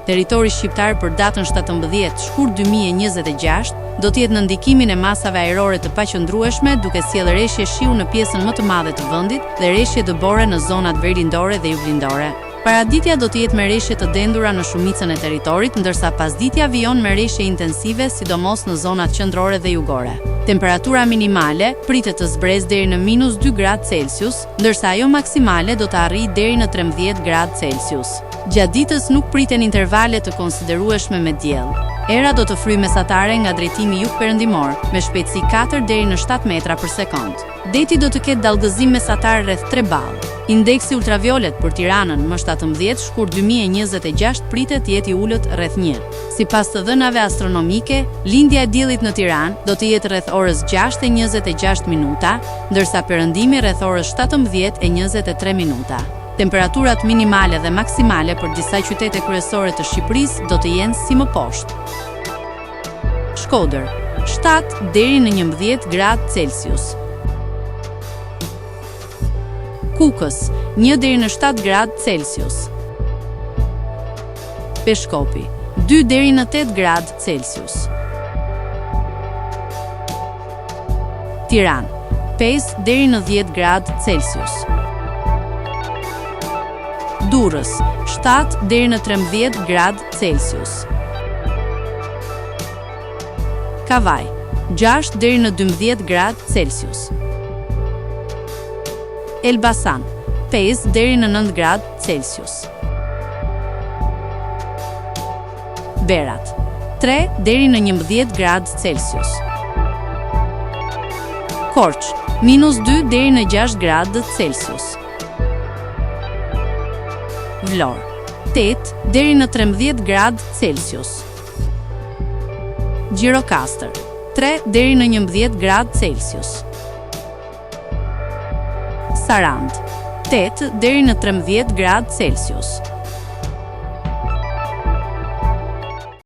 Territori shqiptar për datën 17 shkurt 2026 do të jetë në ndikimin e masave ajrore të paqëndrueshme, duke sjellë rreshje shiu në pjesën më të madhe të vendit dhe rreshje dëbore në zonat veriindore dhe juglindore. Paraditja do të jetë me rreshje të dendura në shumicën e territorit, ndërsa pasditja vijon me rreshje intensive, sidomos në zonat qendrore dhe jugore. Temperatura minimale pritet të zbresë deri në -2 gradë Celsius, ndërsa ajo maksimale do të arrijë deri në 13 gradë Celsius. Gjatë ditës nuk priten intervale të konsiderueshme me diell. Era do të fryjë mesatare nga drejtimi jugperëndimor, me shpejtësi 4 deri në 7 metra për sekond. Deti do të ketë dallgëzim mesatar rreth 3 ball. Indeksi ultraviolet për Tiranën më 17 shkurt 2026 pritet të jetë i ulët rreth 1. Sipas të dhënave astronomike, lindja e diellit në Tiranë do të jetë rreth orës 6:26 minuta, ndërsa perëndimi rreth orës 17:23 minuta. Temperaturat minimale dhe maksimale për disa qytete kryesore të Shqipërisë do të jenë si më poshtë. Shkodër, 7 deri në 11 gradë Celsius. Kukës, 1 deri në 7 gradë Celsius. Peshkopi, 2 deri në 8 gradë Celsius. Tiranë, 5 deri në 10 gradë Celsius. Durrës, 7 deri në 13 gradë Celsius. Kavaj, 6 deri në 12 gradë Celsius. Elbasan, 5 deri në 9 gradë Celsius. Berat, 3 deri në 11 gradë Celsius. Korç, -2 deri në 6 gradë Celsius. Vlorë, 8 deri në 13 gradë Celsius. Gjirokastër, 3 deri në 11 gradë Celsius. Sarandë, 8 deri në 13 gradë Celsius.